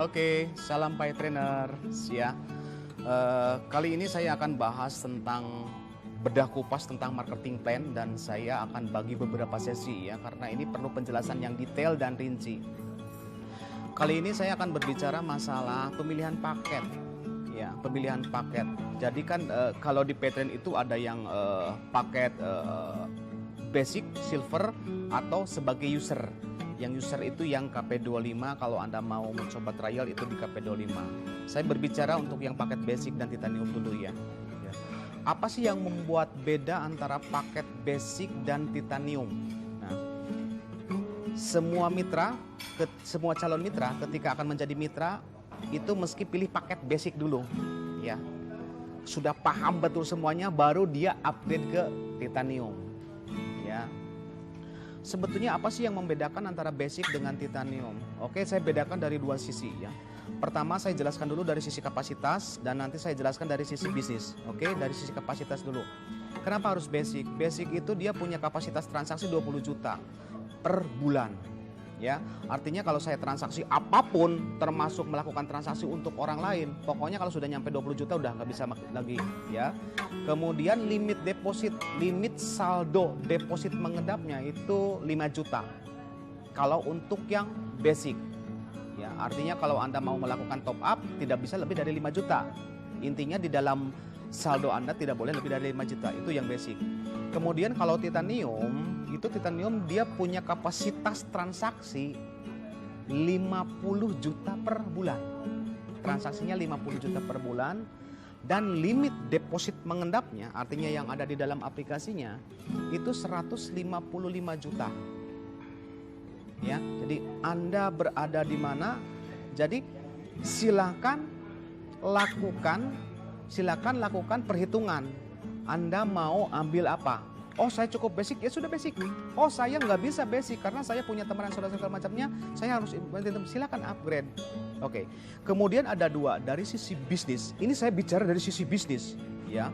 Oke, salam Pai Trainer ya. Kali ini saya akan bahas tentang bedah kupas tentang marketing plan dan saya akan bagi beberapa sesi ya karena ini perlu penjelasan yang detail dan rinci. Kali ini saya akan berbicara masalah pemilihan paket ya, pemilihan paket. Jadi kan kalau di Pai Trainer itu ada yang paket basic, silver atau sebagai user. Yang user itu yang KP25, kalau Anda mau mencoba trial itu di KP25. Saya berbicara untuk yang paket basic dan titanium dulu ya. Apa sih yang membuat beda antara paket basic dan titanium? Nah, semua calon mitra ketika akan menjadi mitra itu meski pilih paket basic dulu ya. Sudah paham betul semuanya baru dia upgrade ke titanium ya. Sebetulnya apa sih yang membedakan antara basic dengan titanium? Oke, saya bedakan dari dua sisi ya. Pertama saya jelaskan dulu dari sisi kapasitas dan nanti saya jelaskan dari sisi bisnis. Oke, dari sisi kapasitas dulu. Kenapa harus basic? Basic itu dia punya kapasitas transaksi 20 juta per bulan. Ya, artinya kalau saya transaksi apapun termasuk melakukan transaksi untuk orang lain, pokoknya kalau sudah nyampe 20 juta udah nggak bisa lagi ya. Kemudian limit deposit, limit saldo deposit mengendapnya itu 5 juta kalau untuk yang basic ya. Artinya kalau Anda mau melakukan top up tidak bisa lebih dari 5 juta. Intinya di dalam saldo Anda tidak boleh lebih dari 5 juta, itu yang basic. Kemudian kalau titanium, itu titanium dia punya kapasitas transaksi 50 juta per bulan. Transaksinya 50 juta per bulan dan limit deposit mengendapnya, artinya yang ada di dalam aplikasinya itu 155 juta. Ya, jadi Anda berada di mana? Jadi silakan lakukan perhitungan. Anda mau ambil apa? Oh, saya cukup basic, ya sudah basic. Oh, saya nggak bisa basic karena saya punya teman yang saudara segala macamnya, saya harus silakan upgrade. Oke. Kemudian ada dua, dari sisi bisnis. Ini saya bicara dari sisi bisnis, ya.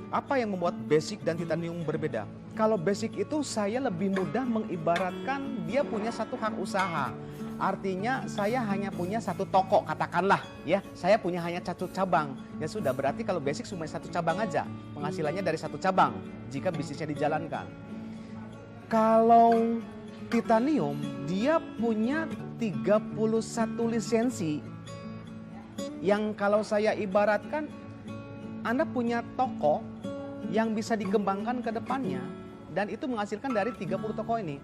Apa yang membuat basic dan titanium berbeda? Kalau basic itu saya lebih mudah mengibaratkan dia punya satu hak usaha. Artinya saya hanya punya satu toko, katakanlah ya, saya punya hanya satu cabang. Ya sudah, berarti kalau basic cuma satu cabang aja, penghasilannya dari satu cabang jika bisnisnya dijalankan. Kalau titanium dia punya 31 lisensi yang kalau saya ibaratkan Anda punya toko yang bisa dikembangkan ke depannya dan itu menghasilkan dari 30 toko ini.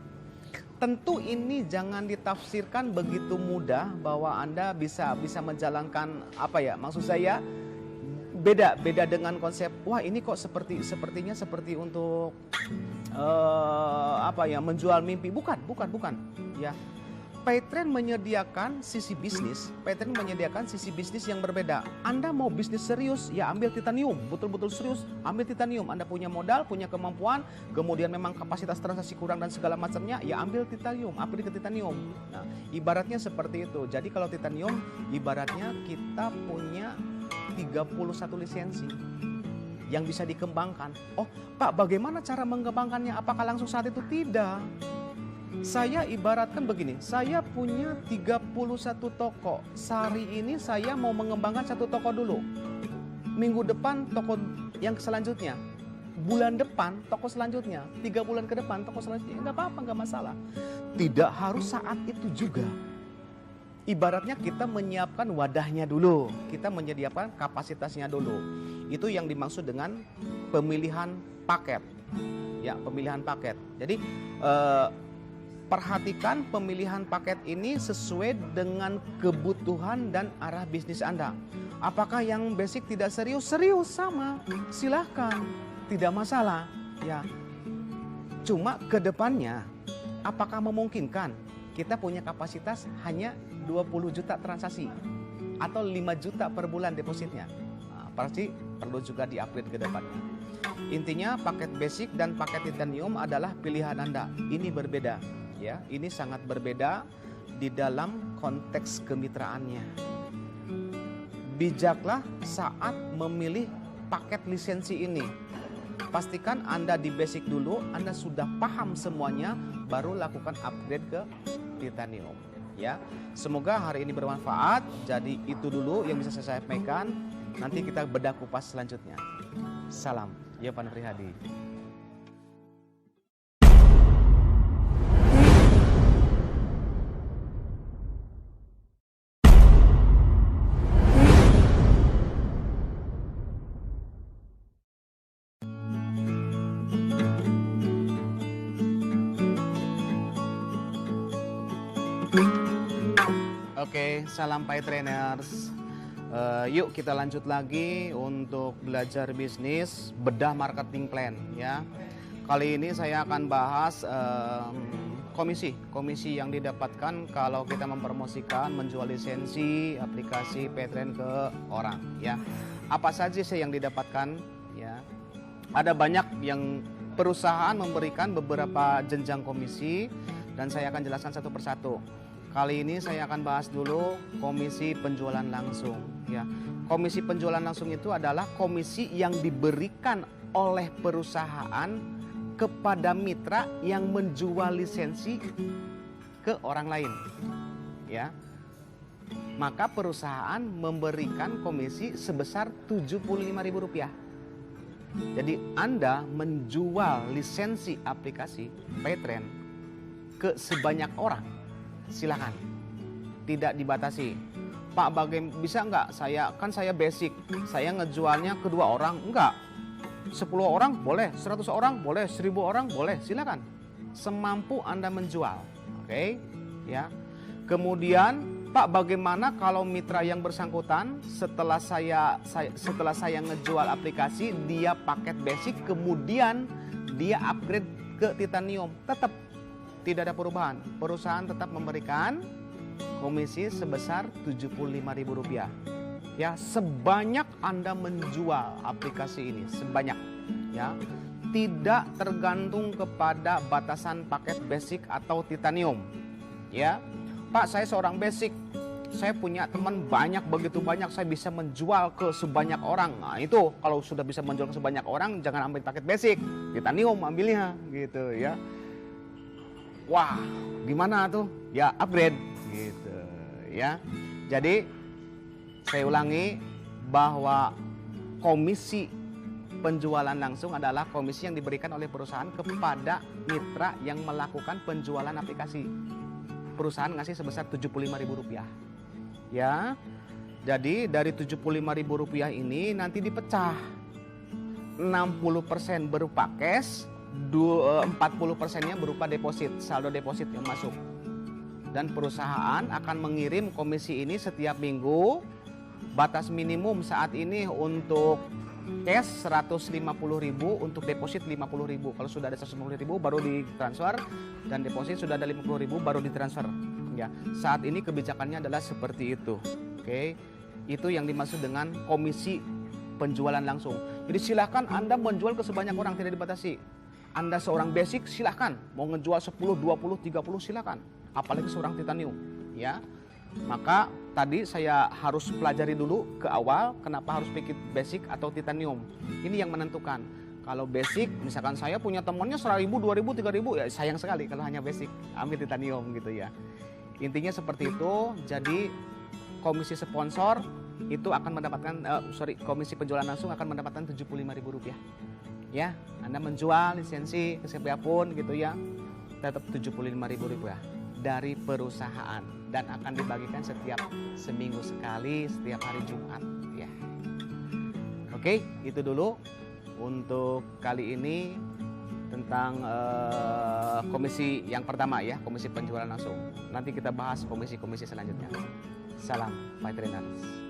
Tentu ini jangan ditafsirkan begitu mudah bahwa Anda bisa menjalankan apa ya? Maksud saya beda dengan konsep wah ini kok sepertinya seperti untuk menjual mimpi. Bukan ya. Pai Trainer menyediakan sisi bisnis, Pai Trainer menyediakan sisi bisnis yang berbeda. Anda mau bisnis serius, ya ambil titanium, betul-betul serius, ambil titanium. Anda punya modal, punya kemampuan, kemudian memang kapasitas transaksi kurang dan segala macamnya, ya ambil titanium, upgrade ke titanium. Nah, ibaratnya seperti itu. Jadi kalau titanium, ibaratnya kita punya 31 lisensi yang bisa dikembangkan. Oh, Pak, bagaimana cara mengembangkannya? Apakah langsung saat itu? Tidak. Saya ibaratkan begini, saya punya 31 toko. Sehari ini saya mau mengembangkan satu toko dulu. Minggu depan toko yang selanjutnya. Bulan depan toko selanjutnya. 3 bulan ke depan toko selanjutnya. Enggak apa-apa, enggak masalah. Tidak harus saat itu juga. Ibaratnya kita menyiapkan wadahnya dulu. Kita menyediakan kapasitasnya dulu. Itu yang dimaksud dengan pemilihan paket. Ya, pemilihan paket. Jadi perhatikan pemilihan paket ini sesuai dengan kebutuhan dan arah bisnis Anda. Apakah yang basic tidak serius? Serius sama, silahkan, tidak masalah. Ya, cuma ke depannya, apakah memungkinkan kita punya kapasitas hanya 20 juta transaksi atau 5 juta per bulan depositnya? Nah, pasti perlu juga di-upgrade ke depannya. Intinya paket basic dan paket titanium adalah pilihan Anda. Ini berbeda. Ya, ini sangat berbeda di dalam konteks kemitraannya. Bijaklah saat memilih paket lisensi ini. Pastikan Anda di basic dulu, Anda sudah paham semuanya, baru lakukan upgrade ke titanium. ya. Semoga hari ini bermanfaat. Jadi itu dulu yang bisa saya sampaikan. Nanti kita bedah kupas selanjutnya. Salam, ya Pak Prihadi. Oke, salam Pai Trainers. Yuk kita lanjut lagi untuk belajar bisnis, bedah marketing plan ya. Kali ini saya akan bahas komisi yang didapatkan kalau kita mempromosikan, menjual lisensi aplikasi Paytrain ke orang ya. Apa saja sih yang didapatkan ya? Ada banyak yang perusahaan memberikan beberapa jenjang komisi dan saya akan jelaskan satu persatu. Kali ini saya akan bahas dulu komisi penjualan langsung ya. Komisi penjualan langsung itu adalah komisi yang diberikan oleh perusahaan kepada mitra yang menjual lisensi ke orang lain ya. Maka perusahaan memberikan komisi sebesar Rp75.000. Jadi Anda menjual lisensi aplikasi Paytrain ke sebanyak orang, silakan, tidak dibatasi. Pak, bisa nggak saya basic, saya ngejualnya ke 2 orang, enggak, 10 orang boleh, 100 orang boleh, 1000 orang boleh, silakan, semampu Anda menjual, oke? Ya. Kemudian Pak, bagaimana kalau mitra yang bersangkutan setelah saya ngejual aplikasi, dia paket basic, kemudian dia upgrade ke titanium, tetap tidak ada perubahan. Perusahaan tetap memberikan komisi sebesar Rp75.000. Ya, sebanyak Anda menjual aplikasi ini, sebanyak ya. Tidak tergantung kepada batasan paket basic atau titanium. Ya. Pak, saya seorang basic. Saya punya teman banyak, begitu banyak, saya bisa menjual ke sebanyak orang. Nah, itu kalau sudah bisa menjual ke sebanyak orang, jangan ambil paket basic, titanium ambilnya gitu ya. Wah, gimana tuh? Ya upgrade gitu ya. Jadi saya ulangi bahwa komisi penjualan langsung adalah komisi yang diberikan oleh perusahaan kepada mitra yang melakukan penjualan aplikasi. Perusahaan ngasih sebesar Rp75.000 ya. Jadi dari Rp75.000 ini nanti dipecah 60% berupa cash, 40%-nya berupa deposit, saldo deposit yang masuk. Dan perusahaan akan mengirim komisi ini setiap minggu. Batas minimum saat ini untuk cash Rp150.000, untuk deposit Rp50.000. Kalau sudah ada Rp150.000 baru ditransfer, dan deposit sudah ada Rp50.000 baru ditransfer. Ya, saat ini kebijakannya adalah seperti itu. Oke, itu yang dimaksud dengan komisi penjualan langsung. Jadi silakan Anda menjual ke sebanyak orang, tidak dibatasi. Anda seorang basic, silahkan. Mau ngejual 10, 20, 30, silahkan. Apalagi seorang titanium. Ya. Maka tadi saya harus pelajari dulu ke awal kenapa harus bikin basic atau titanium. Ini yang menentukan. Kalau basic, misalkan saya punya temannya 1.000, 2.000, 3.000, ya sayang sekali kalau hanya basic. Ambil titanium gitu ya. Intinya seperti itu. Jadi komisi sponsor itu akan mendapatkan, komisi penjualan langsung akan mendapatkan Rp75.000. Ya, Anda menjual lisensi ke siapapun gitu ya, tetap Rp75.000 dari perusahaan, dan akan dibagikan setiap seminggu sekali, setiap hari Jumat ya. Oke, itu dulu untuk kali ini tentang komisi yang pertama ya, komisi penjualan langsung. Nanti kita bahas komisi-komisi selanjutnya. Salam Pai Trainers.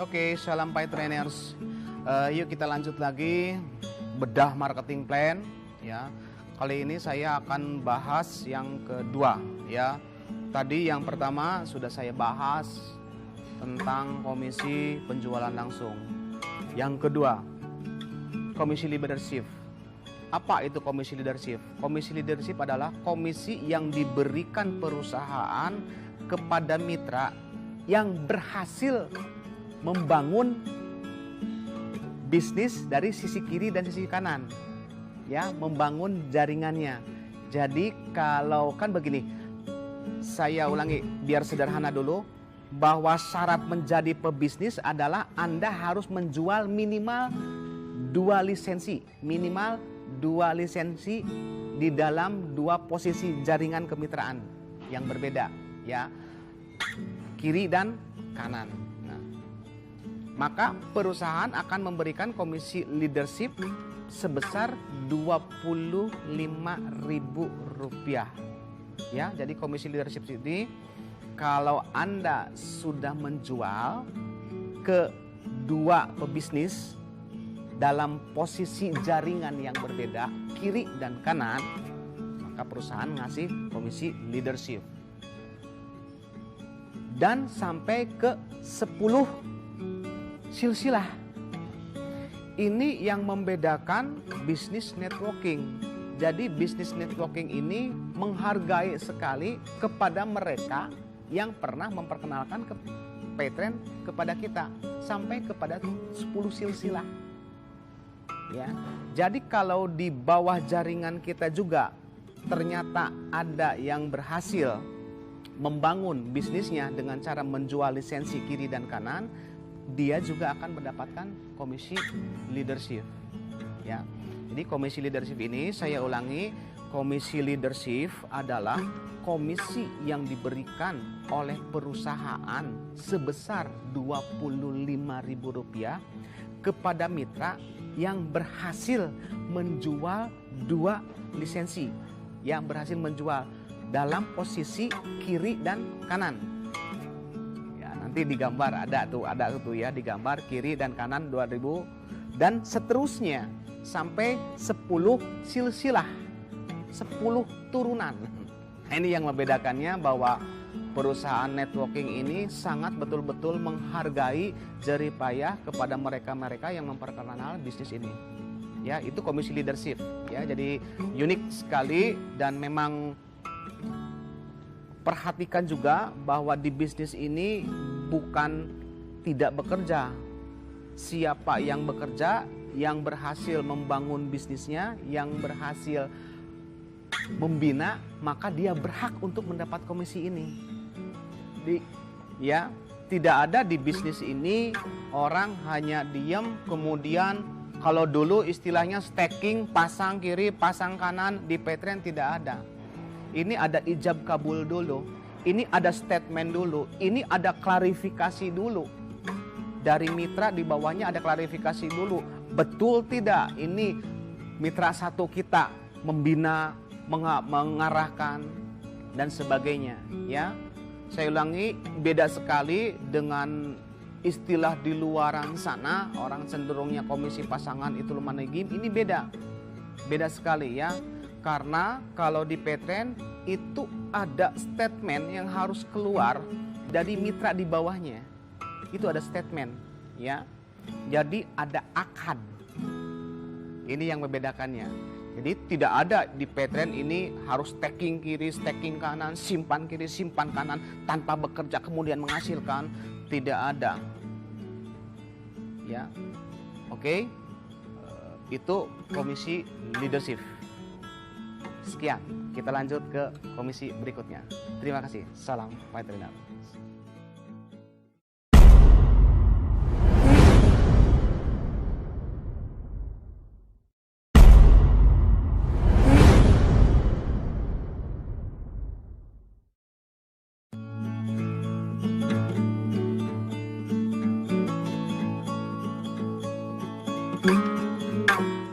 Oke, salam Pai Trainers. Yuk kita lanjut lagi bedah marketing plan ya. Kali ini saya akan bahas yang kedua ya. Tadi yang pertama sudah saya bahas tentang komisi penjualan langsung. Yang kedua, komisi leadership. Apa itu komisi leadership? Komisi leadership adalah komisi yang diberikan perusahaan kepada mitra yang berhasil membangun bisnis dari sisi kiri dan sisi kanan. Ya, membangun jaringannya. Jadi kalau kan begini, saya ulangi biar sederhana dulu, bahwa syarat menjadi pebisnis adalah Anda harus menjual minimal 2 lisensi, di dalam 2 posisi jaringan kemitraan yang berbeda, ya, kiri dan kanan. Nah, maka perusahaan akan memberikan komisi leadership sebesar Rp25.000. Ya, jadi komisi leadership ini kalau Anda sudah menjual ke 2 pebisnis dalam posisi jaringan yang berbeda, kiri dan kanan, maka perusahaan ngasih komisi leadership. Dan sampai ke 10 silsilah. Ini yang membedakan bisnis networking. Jadi bisnis networking ini menghargai sekali kepada mereka yang pernah memperkenalkan ke Paytrend kepada kita sampai kepada 10 silsilah. Ya. Jadi kalau di bawah jaringan kita juga ternyata ada yang berhasil membangun bisnisnya dengan cara menjual lisensi kiri dan kanan, dia juga akan mendapatkan komisi leadership. Ya. Jadi komisi leadership ini saya ulangi, komisi leadership adalah komisi yang diberikan oleh perusahaan sebesar Rp25.000 kepada mitra yang berhasil menjual 2 lisensi, yang berhasil menjual dalam posisi kiri dan kanan. Ya, nanti digambar ada tuh ya, digambar kiri dan kanan 2.000 dan seterusnya sampai 10 silsilah, 10 turunan. Ini yang membedakannya bahwa perusahaan networking ini sangat betul-betul menghargai jerih payah kepada mereka-mereka yang memperkenalkan bisnis ini. Ya, itu komisi leadership. Ya, jadi unik sekali dan memang perhatikan juga bahwa di bisnis ini bukan tidak bekerja. Siapa yang bekerja, yang berhasil membangun bisnisnya, yang berhasil membina, maka dia berhak untuk mendapat komisi ini. Ya, tidak ada di bisnis ini orang hanya diam kemudian kalau dulu istilahnya stacking, pasang kiri, pasang kanan, di Paytrend tidak ada. Ini ada ijab kabul dulu, ini ada statement dulu, ini ada klarifikasi dulu. Dari mitra di bawahnya ada klarifikasi dulu. Betul tidak ini mitra satu kita membina, mengarahkan dan sebagainya, ya. Saya ulangi, beda sekali dengan istilah di luaran sana, orang cenderungnya komisi pasangan itu lumanegim, ini beda sekali ya. Karena kalau di Paytrend itu ada statement yang harus keluar dari mitra di bawahnya. Itu ada statement, ya. Jadi ada akad. Ini yang membedakannya. Jadi tidak ada di Paytrend ini harus stacking kiri, stacking kanan, simpan kiri, simpan kanan tanpa bekerja kemudian menghasilkan, tidak ada. Ya. Oke. Itu komisi leadership. Sekian, kita lanjut ke komisi berikutnya. Terima kasih. Salam Paytrender.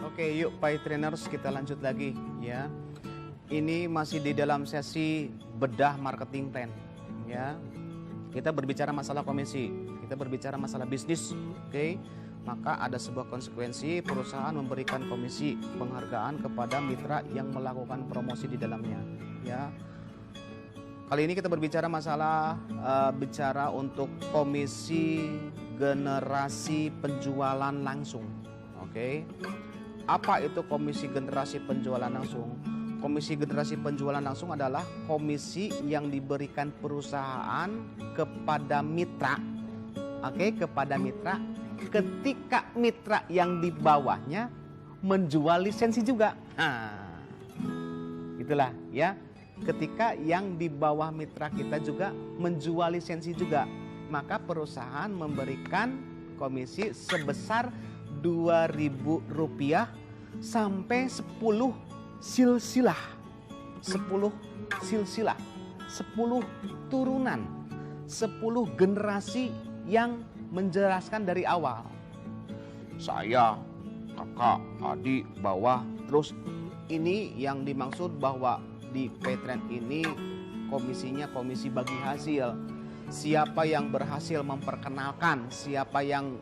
Oke, yuk Paytrenders, kita lanjut lagi ya. Ini masih di dalam sesi bedah marketing plan ya. Kita berbicara masalah komisi, kita berbicara masalah bisnis, oke? Maka ada sebuah konsekuensi perusahaan memberikan komisi penghargaan kepada mitra yang melakukan promosi di dalamnya ya. Kali ini kita berbicara masalah bicara untuk komisi generasi penjualan langsung. Oke. Apa itu komisi generasi penjualan langsung? Komisi generasi penjualan langsung adalah komisi yang diberikan perusahaan kepada mitra. Oke, kepada mitra ketika mitra yang di bawahnya menjual lisensi juga. Nah, itulah ya. Ketika yang di bawah mitra kita juga menjual lisensi juga, maka perusahaan memberikan komisi sebesar Rp2.000 sampai 10 silsilah. 10 silsilah, 10 turunan, 10 generasi yang menjelaskan dari awal. Saya, kakak, adik, bawah, terus ini yang dimaksud bahwa di Paytrend ini komisinya komisi bagi hasil. Siapa yang berhasil memperkenalkan, siapa yang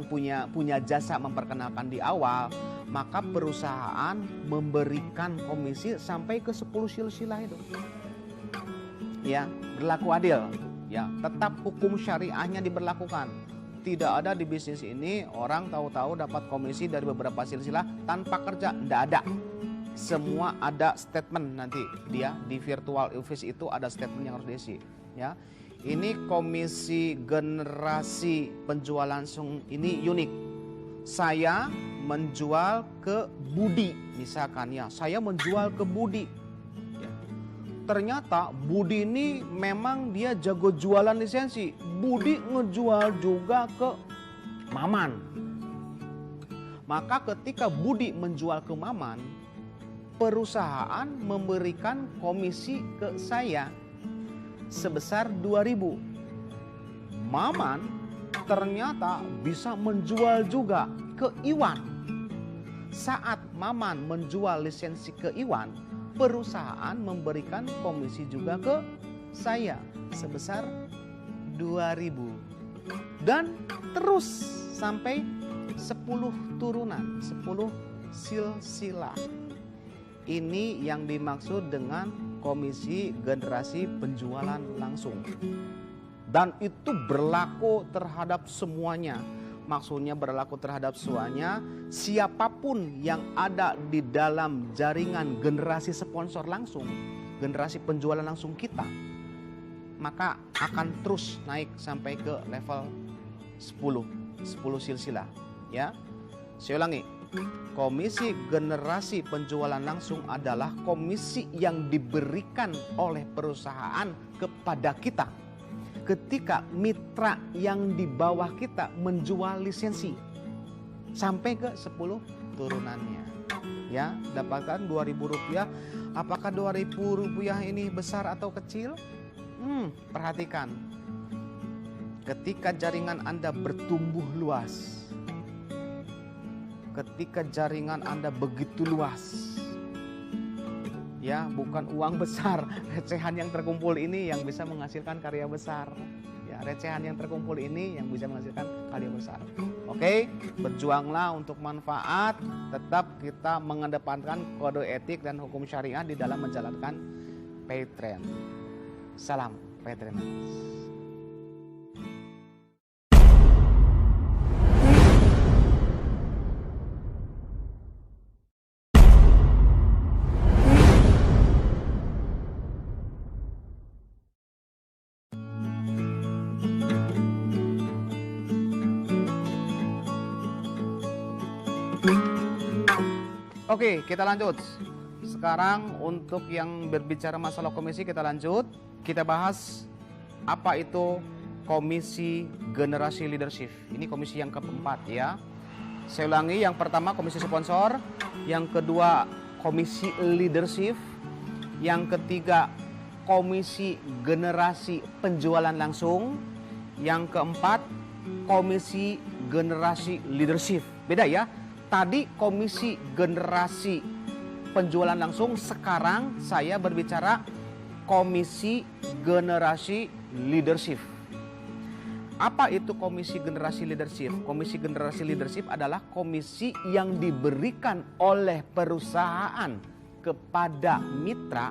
punya jasa memperkenalkan di awal, maka perusahaan memberikan komisi sampai ke 10 silsilah itu. Ya, berlaku adil. Ya, tetap hukum syariahnya diberlakukan. Tidak ada di bisnis ini orang tahu-tahu dapat komisi dari beberapa silsilah tanpa kerja, tidak ada. Semua ada statement nanti dia di virtual office itu ada statement yang harus diisi. Ya, ini komisi generasi penjual langsung ini unik. Saya menjual ke Budi, misalkan ya, saya menjual ke Budi. Ya. Ternyata Budi ini memang dia jago jualan lisensi. Budi ngejual juga ke Maman. Maka ketika Budi menjual ke Maman, perusahaan memberikan komisi ke saya sebesar 2.000. Maman ternyata bisa menjual juga ke Iwan. Saat Maman menjual lisensi ke Iwan, perusahaan memberikan komisi juga ke saya sebesar 2.000. Dan terus sampai 10 turunan, 10 silsilah. Ini yang dimaksud dengan komisi generasi penjualan langsung. Dan itu berlaku terhadap semuanya. Maksudnya berlaku terhadap semuanya. Siapapun yang ada di dalam jaringan generasi sponsor langsung, generasi penjualan langsung kita, maka akan terus naik sampai ke level 10 silsilah. Ya, saya ulangi. Komisi generasi penjualan langsung adalah komisi yang diberikan oleh perusahaan kepada kita ketika mitra yang di bawah kita menjual lisensi sampai ke 10 turunannya. Ya, dapatkan Rp2.000. Apakah Rp2.000 ini besar atau kecil? Perhatikan. Ketika jaringan Anda bertumbuh luas, ketika jaringan Anda begitu luas, ya, bukan uang besar, recehan yang terkumpul ini yang bisa menghasilkan karya besar. Ya, recehan yang terkumpul ini yang bisa menghasilkan karya besar. Oke, berjuanglah untuk manfaat, tetap kita mengedepankan kode etik dan hukum syariah di dalam menjalankan Paytrend. Salam Paytrenders. Oke, kita lanjut. Sekarang untuk yang berbicara masalah komisi kita lanjut. Kita bahas apa itu komisi generasi leadership. Ini komisi yang keempat ya. Saya ulangi, yang pertama komisi sponsor, yang kedua komisi leadership, yang ketiga komisi generasi penjualan langsung, yang keempat komisi generasi leadership. Beda ya. Tadi komisi generasi penjualan langsung, sekarang saya berbicara komisi generasi leadership. Apa itu komisi generasi leadership? Komisi generasi leadership adalah komisi yang diberikan oleh perusahaan kepada mitra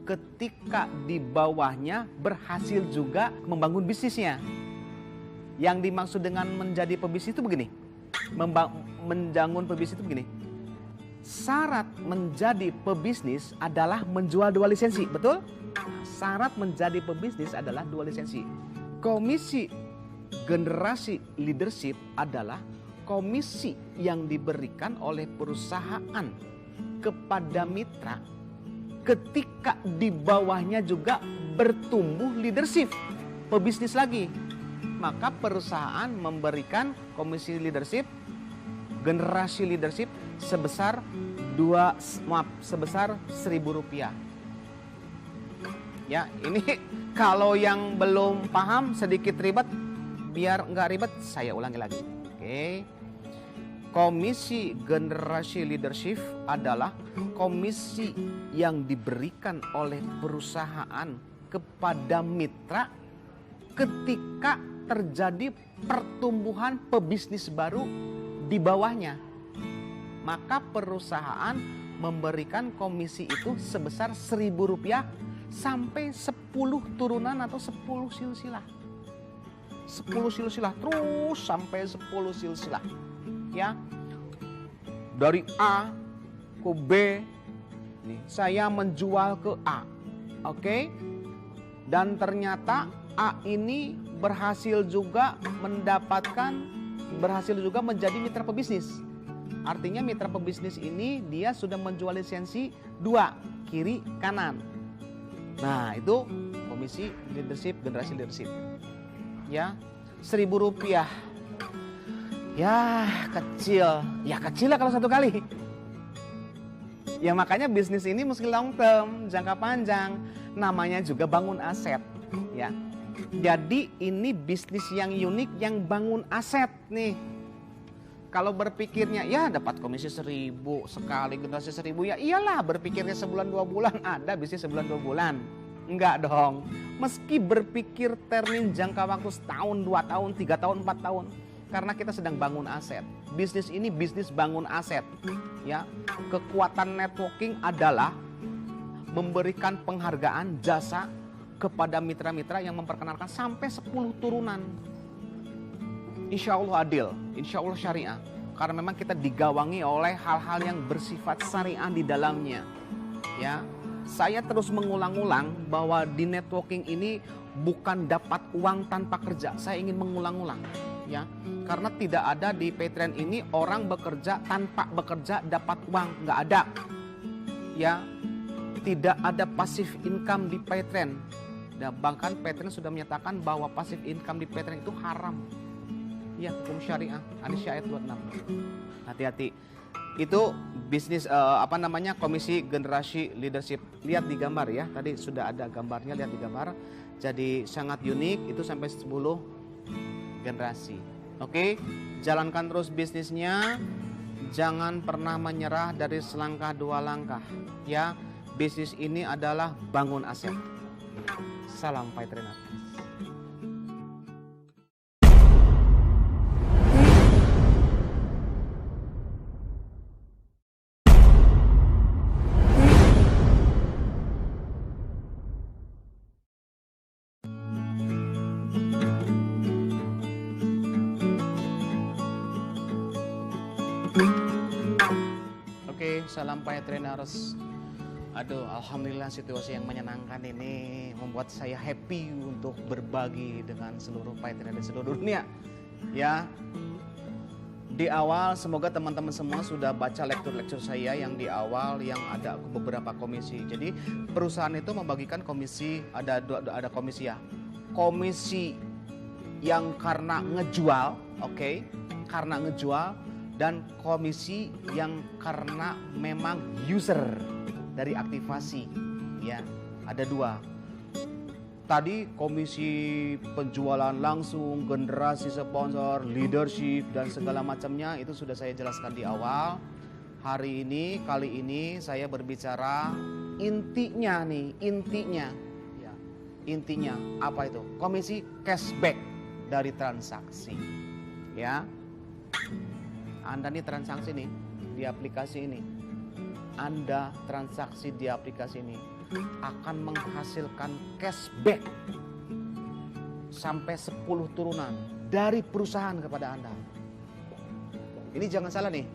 ketika di bawahnya berhasil juga membangun bisnisnya. Yang dimaksud dengan menjadi pebisnis itu begini. Menbangun pebisnis itu begini. syarat menjadi pebisnis adalah menjual 2 lisensi, betul? Syarat menjadi pebisnis adalah 2 lisensi. Komisi generasi leadership adalah komisi yang diberikan oleh perusahaan kepada mitra ketika di bawahnya juga bertumbuh leadership pebisnis lagi. Maka perusahaan memberikan komisi leadership, generasi leadership sebesar sebesar Rp1.000. Ya, ini kalau yang belum paham sedikit ribet, biar nggak ribet saya ulangi lagi. Oke. Komisi generasi leadership adalah komisi yang diberikan oleh perusahaan kepada mitra ketika terjadi pertumbuhan pebisnis baru di bawahnya. Maka perusahaan memberikan komisi itu sebesar Rp1.000 sampai 10 turunan atau 10 silsilah. 10 silsilah terus sampai 10 silsilah. Ya. Dari A ke B. Nih, saya menjual ke A. Oke? Dan ternyata A ini berhasil juga menjadi mitra pebisnis. Artinya mitra pebisnis ini dia sudah menjual lisensi 2, kiri kanan. Nah, itu komisi leadership, generasi leadership. Ya, Rp1.000. Ya, kecil. Ya, kecil lah kalau 1 kali. Ya, makanya bisnis ini mesti long term, jangka panjang. Namanya juga bangun aset, ya. Jadi ini bisnis yang unik yang bangun aset nih. Kalau berpikirnya ya dapat komisi 1.000 sekali generasi 1.000, ya iyalah berpikirnya sebulan 2 bulan ada bisnis sebulan 2 bulan. Enggak dong. Meski berpikir termin jangka waktu setahun, 2 tahun, 3 tahun, 4 tahun. Karena kita sedang bangun aset. Bisnis ini bisnis bangun aset. Ya, kekuatan networking adalah memberikan penghargaan jasa kepada mitra-mitra yang memperkenalkan sampai 10 turunan. Insya Allah adil, insya Allah syariah. Karena memang kita digawangi oleh hal-hal yang bersifat syariah di dalamnya. Ya, saya terus mengulang-ulang bahwa di networking ini bukan dapat uang tanpa kerja. Saya ingin mengulang-ulang. Ya, karena tidak ada di Paytrend ini orang bekerja tanpa bekerja dapat uang, nggak ada. Ya, tidak ada passive income di Paytrend. Dan bahkan Paytrend sudah menyatakan bahwa passive income di Paytrend itu haram. Ya, hukum syariah, An-Nisa ayat 26. Hati-hati. Itu bisnis komisi generasi leadership. Lihat di gambar ya. Tadi sudah ada gambarnya, lihat di gambar. Jadi sangat unik, itu sampai 10 generasi. Oke, jalankan terus bisnisnya. Jangan pernah menyerah dari selangkah 2 langkah. Ya, bisnis ini adalah bangun aset. Salam Paytrend. Oke, salam Paytrenders. Aduh, alhamdulillah situasi yang menyenangkan ini membuat saya happy untuk berbagi dengan seluruh Paytrend di seluruh dunia. Ya, di awal semoga teman-teman semua sudah baca lektur-lektur saya yang di awal yang ada beberapa komisi. Jadi perusahaan itu membagikan komisi, ada komisi ya. Komisi yang karena ngejual, oke, karena ngejual, dan komisi yang karena memang user dari aktivasi, ya ada 2. Tadi komisi penjualan langsung, generasi sponsor, leadership dan segala macamnya itu sudah saya jelaskan di awal. Kali ini saya berbicara intinya nih, ya, intinya apa itu? Komisi cashback dari transaksi, ya. Anda nih transaksi nih di aplikasi ini. Anda transaksi di aplikasi ini akan menghasilkan cashback sampai 10 turunan dari perusahaan kepada Anda. Ini jangan salah nih.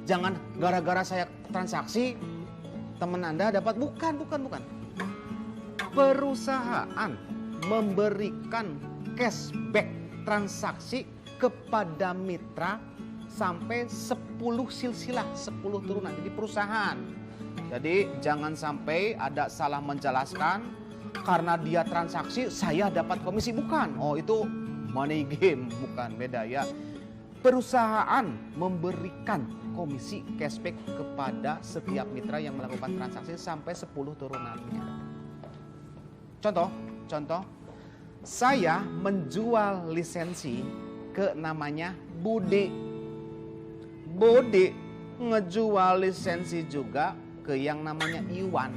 Jangan gara-gara saya transaksi teman Anda dapat, bukan. Perusahaan memberikan cashback transaksi kepada mitra sampai 10 silsilah, 10 turunan. Jadi perusahaan. Jadi jangan sampai ada salah menjelaskan karena dia transaksi saya dapat komisi, bukan. Oh, itu money game, bukan, beda ya. Perusahaan memberikan komisi cashback kepada setiap mitra yang melakukan transaksi sampai 10 turunannya. Contoh, saya menjual lisensi ke namanya Budi. Budi ngejual lisensi juga ke yang namanya Iwan.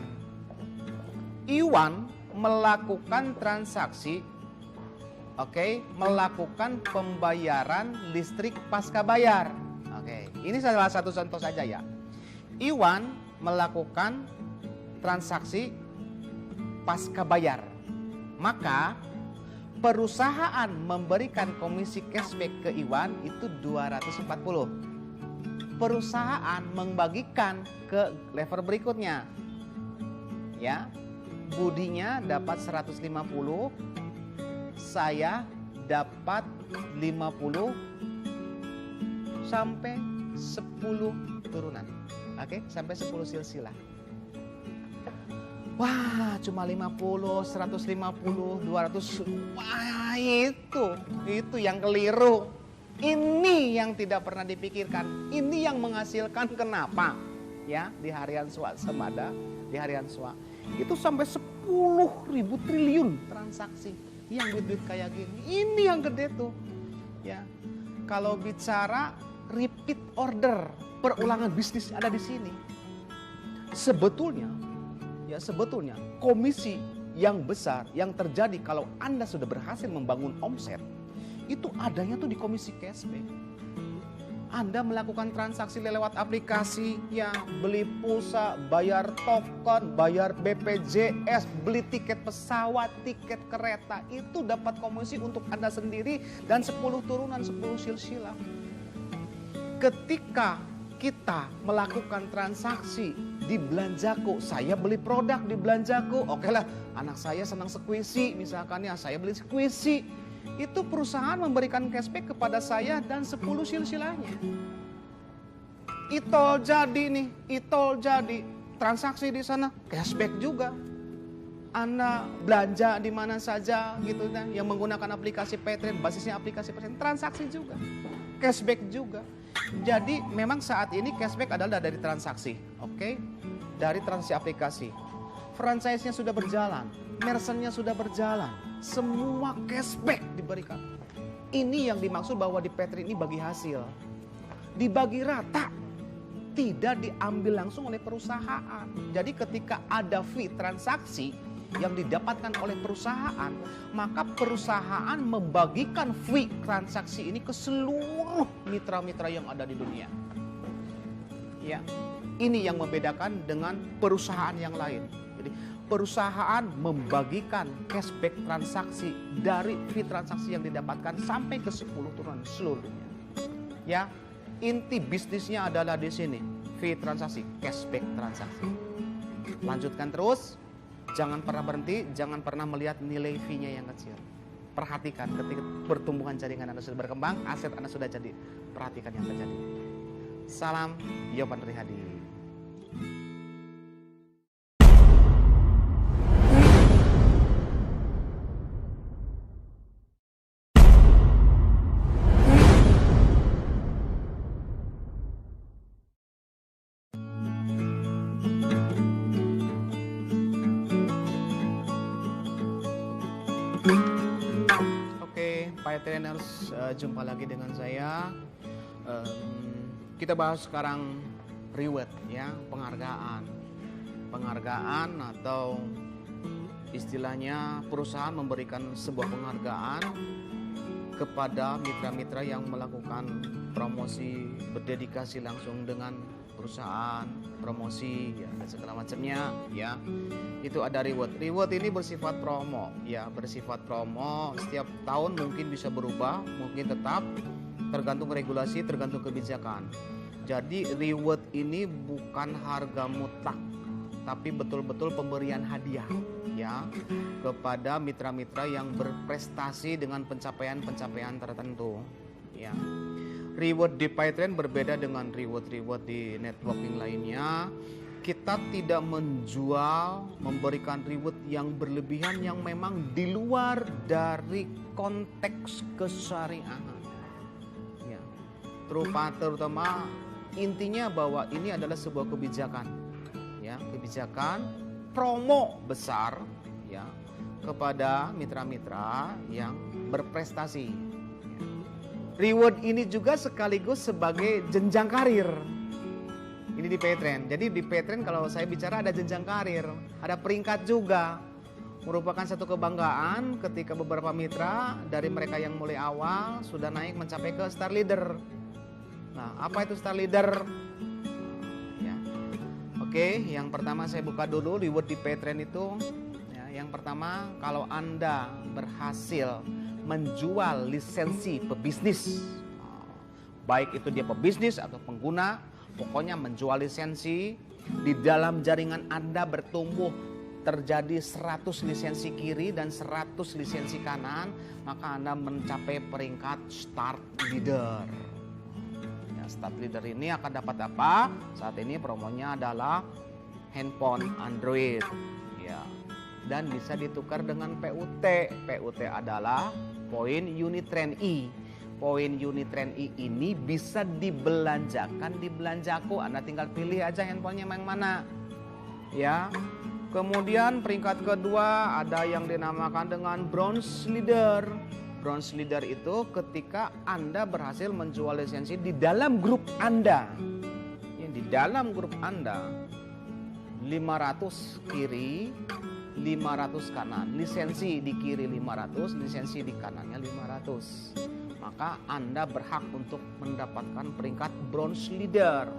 Iwan melakukan transaksi, melakukan pembayaran listrik pasca bayar. Ini salah satu contoh saja ya. Iwan melakukan transaksi pasca bayar. Maka perusahaan memberikan komisi cashback ke Iwan itu 240. Perusahaan membagikan ke level berikutnya. Ya. Budinya dapat 150, saya dapat 50 sampai 10 turunan. Sampai 10 silsilah. Wah, cuma 50, 150, 200. Wah, itu yang keliru. Ini yang tidak pernah dipikirkan. Ini yang menghasilkan kenapa? Ya, di harian swasembada, di harian swa itu sampai 10.000 triliun transaksi yang duit kayak gini. Ini yang gede tuh. Ya. Kalau bicara repeat order, perulangan bisnis ada di sini. Sebetulnya komisi yang besar yang terjadi kalau Anda sudah berhasil membangun omset, itu adanya tuh di komisi cashback. Anda melakukan transaksi lewat aplikasi, ya, beli pulsa, bayar token, bayar BPJS, beli tiket pesawat, tiket kereta, itu dapat komisi untuk Anda sendiri dan 10 turunan, 10 silsilah. Ketika kita melakukan transaksi di Belanjaku, saya beli produk di Belanjaku, oke lah, anak saya senang squishy, misalkan ya, saya beli squishy. Itu perusahaan memberikan cashback kepada saya dan 10 silsilahnya. Itol jadi transaksi di sana, cashback juga. Anda belanja di mana saja gitu kan, yang menggunakan aplikasi Paytrade, basisnya aplikasi Paytrade, transaksi juga, cashback juga. Jadi memang saat ini cashback adalah dari transaksi, dari transaksi aplikasi. Franchise-nya sudah berjalan, merchant-nya sudah berjalan, semua cashback diberikan. Ini yang dimaksud bahwa di Paytrade ini bagi hasil, dibagi rata, tidak diambil langsung oleh perusahaan. Jadi ketika ada fee transaksi yang didapatkan oleh perusahaan, maka perusahaan membagikan fee transaksi ini ke seluruh mitra-mitra yang ada di dunia. Ya, ini yang membedakan dengan perusahaan yang lain. Jadi perusahaan membagikan cashback transaksi dari fee transaksi yang didapatkan sampai ke 10 turunan seluruhnya. Ya, inti bisnisnya adalah di sini, fee transaksi, cashback transaksi. Lanjutkan terus, jangan pernah berhenti, jangan pernah melihat nilai fee-nya yang kecil. Perhatikan ketika pertumbuhan jaringan Anda sudah berkembang, aset Anda sudah jadi, perhatikan yang terjadi. Salam Yopan Rihadi. Trainers, jumpa lagi dengan saya. Kita bahas sekarang reward, ya, penghargaan atau istilahnya perusahaan memberikan sebuah penghargaan kepada mitra-mitra yang melakukan promosi, berdedikasi langsung dengan perusahaan, promosi, ya, dan segala macamnya, ya. Itu ada reward. Reward ini bersifat promo, ya, bersifat promo. Setiap tahun mungkin bisa berubah, mungkin tetap, tergantung regulasi, tergantung kebijakan. Jadi reward ini bukan harga mutlak, tapi betul-betul pemberian hadiah ya kepada mitra-mitra yang berprestasi dengan pencapaian-pencapaian tertentu ya. Reward di PayTrend berbeda dengan reward-reward di networking lainnya. Kita tidak menjual, memberikan reward yang berlebihan yang memang di luar dari konteks kesyariahan. Ya. Terutama intinya bahwa ini adalah sebuah kebijakan, ya, kebijakan promo besar, ya, kepada mitra-mitra yang berprestasi. Reward ini juga sekaligus sebagai jenjang karir. Ini di PayTrend. Jadi di PayTrend kalau saya bicara ada jenjang karir, ada peringkat juga. Merupakan satu kebanggaan ketika beberapa mitra dari mereka yang mulai awal sudah naik mencapai ke Star Leader. Nah, apa itu Star Leader? Ya. Oke, yang pertama saya buka dulu reward di PayTrend itu. Ya, yang pertama, kalau Anda berhasil menjual lisensi pebisnis, baik itu dia pebisnis atau pengguna, pokoknya menjual lisensi, di dalam jaringan Anda bertumbuh terjadi 100 lisensi kiri dan 100 lisensi kanan, maka Anda mencapai peringkat Start Leader. Ya, Start Leader ini akan dapat apa? Saat ini promonya adalah handphone Android. Ya. Dan bisa ditukar dengan PUT. PUT adalah poin unit trend I. Poin unit trend I ini bisa dibelanjakan di Belanjaku. Anda tinggal pilih aja handphonenya yang mana. Ya. Kemudian peringkat kedua ada yang dinamakan dengan Bronze Leader. Bronze Leader itu ketika Anda berhasil menjual lisensi di dalam grup Anda. Ya, di dalam grup Anda 500 kiri, 500 kanan. Lisensi di kiri 500, lisensi di kanannya 500. Maka Anda berhak untuk mendapatkan peringkat Bronze Leader.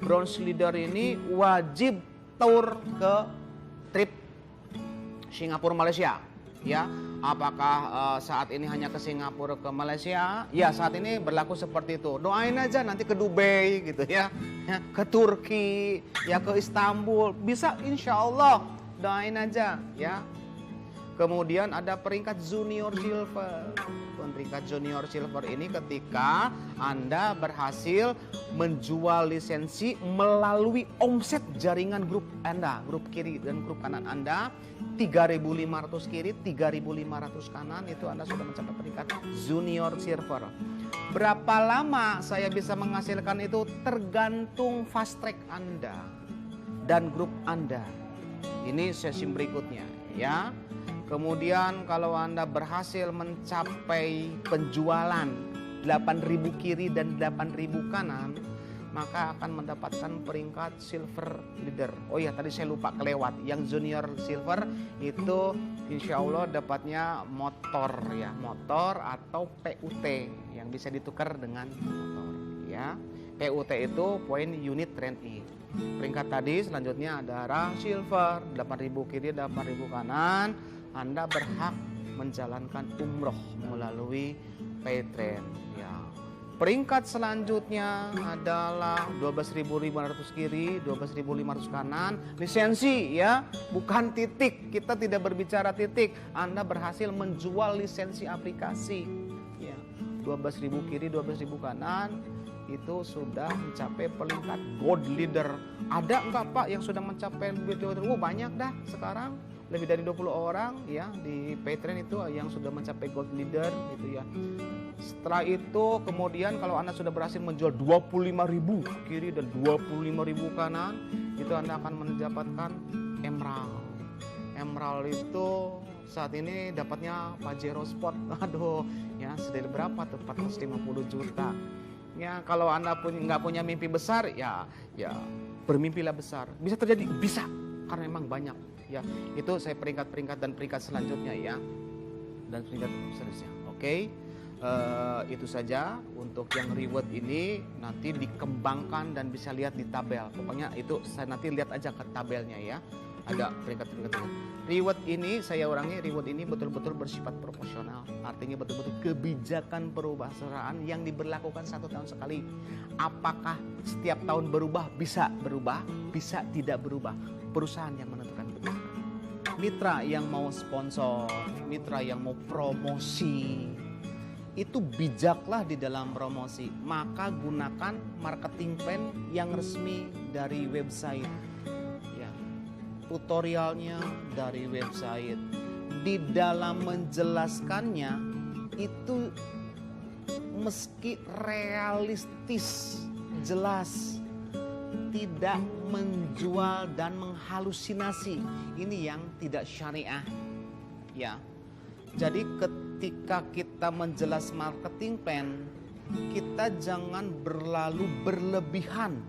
Bronze Leader ini wajib tour ke trip Singapura Malaysia. Ya, apakah saat ini hanya ke Singapura ke Malaysia? Ya, saat ini berlaku seperti itu. Doain aja nanti ke Dubai gitu ya, ke Turki, ya ke Istanbul. Bisa insya Allah, doain aja ya. Kemudian ada peringkat Junior Silver. Peringkat Junior Silver ini ketika Anda berhasil menjual lisensi melalui omset jaringan grup Anda, grup kiri dan grup kanan Anda, 3.500 kiri, 3.500 kanan, itu Anda sudah mencapai peringkat Junior Silver. Berapa lama saya bisa menghasilkan itu tergantung fast track Anda dan grup Anda. Ini sesi berikutnya ya. Kemudian kalau Anda berhasil mencapai penjualan 8.000 kiri dan 8.000 kanan, maka akan mendapatkan peringkat Silver Leader. Oh ya, tadi saya lupa kelewat. Yang Junior Silver itu insya Allah dapatnya motor ya, motor atau PUT yang bisa ditukar dengan motor ya. PUT itu poin unit trend I. Peringkat tadi selanjutnya adalah Silver, 8.000 kiri, 8.000 kanan. Anda berhak menjalankan umroh melalui PayTrend ya. Peringkat selanjutnya adalah 12.500 kiri, 12.500 kanan, lisensi ya, bukan titik. Kita tidak berbicara titik. Anda berhasil menjual lisensi aplikasi ya. 12.000 kiri, 12.000 kanan, itu sudah mencapai peringkat Gold Leader. Ada enggak Pak yang sudah mencapai Gold Leader? Oh, banyak dah sekarang. Lebih dari 20 orang ya di PayTrend itu yang sudah mencapai Gold Leader gitu ya. Setelah itu kemudian kalau Anda sudah berhasil menjual 25.000 kiri dan 25.000 kanan, itu Anda akan mendapatkan Emerald. Emerald itu saat ini dapatnya Pajero Sport. Aduh, ya sedikit berapa tuh? 450 juta. Ya kalau Anda nggak punya mimpi besar, ya bermimpilah besar. Bisa terjadi, bisa, karena memang banyak. Ya, itu saya peringkat-peringkat dan peringkat selanjutnya ya, dan peringkat seterusnya. Oke, itu saja untuk yang reward ini, nanti dikembangkan dan bisa lihat di tabel. Pokoknya itu saya nanti lihat aja ke tabelnya ya. ada peringkat-peringkat. Reward ini, saya ulangi, reward ini betul-betul bersifat proporsional. Artinya betul-betul kebijakan perubahan yang diberlakukan 1 tahun sekali. Apakah setiap tahun berubah? Bisa berubah, bisa tidak berubah. Perusahaan yang menentukan kebijakan. Mitra yang mau sponsor, mitra yang mau promosi, itu bijaklah di dalam promosi. Maka gunakan marketing plan yang resmi dari website. Tutorialnya dari website. Di dalam menjelaskannya itu meski realistis, jelas, tidak menjual dan menghalusinasi. Ini yang tidak syariah. Ya. Jadi ketika kita menjelas marketing plan, kita jangan berlalu berlebihan.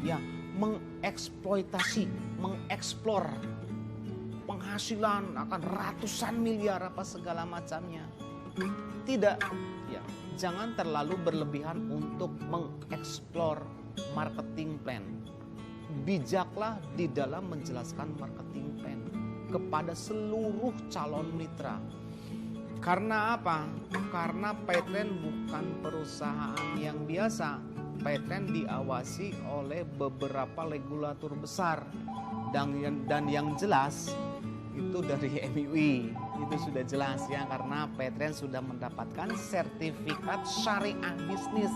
Ya, mengeksploitasi, mengeksplor penghasilan akan ratusan miliar apa segala macamnya. Tidak, ya, jangan terlalu berlebihan untuk mengeksplor marketing plan. Bijaklah di dalam menjelaskan marketing plan kepada seluruh calon mitra. Karena apa? Karena Paytrend bukan perusahaan yang biasa. Paytrend diawasi oleh beberapa regulator besar dan yang jelas itu dari MUI, itu sudah jelas ya, karena Paytrend sudah mendapatkan sertifikat syariah bisnis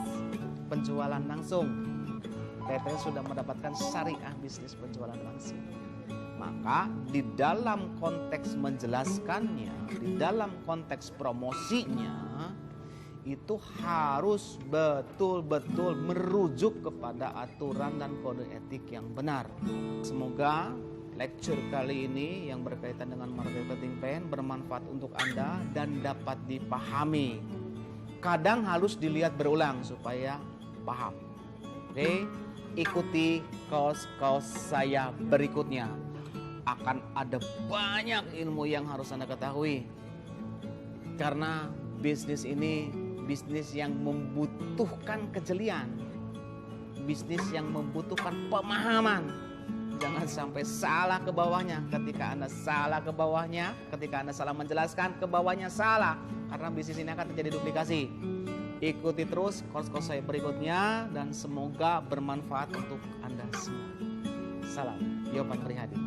penjualan langsung. Paytrend sudah mendapatkan syariah bisnis penjualan langsung. Maka di dalam konteks menjelaskannya, di dalam konteks promosinya, itu harus betul-betul merujuk kepada aturan dan kode etik yang benar. Semoga lecture kali ini yang berkaitan dengan marketing plan bermanfaat untuk Anda dan dapat dipahami. Kadang harus dilihat berulang supaya paham. Oke, ikuti kaos saya berikutnya. Akan ada banyak ilmu yang harus Anda ketahui. Karena bisnis ini bisnis yang membutuhkan kejelian, bisnis yang membutuhkan pemahaman. Jangan sampai salah ke bawahnya. Ketika Anda salah ke bawahnya, ketika Anda salah menjelaskan, ke bawahnya salah. Karena bisnis ini akan terjadi duplikasi. Ikuti terus course-course saya berikutnya dan semoga bermanfaat untuk Anda semua. Salam, Yopan Prihadi.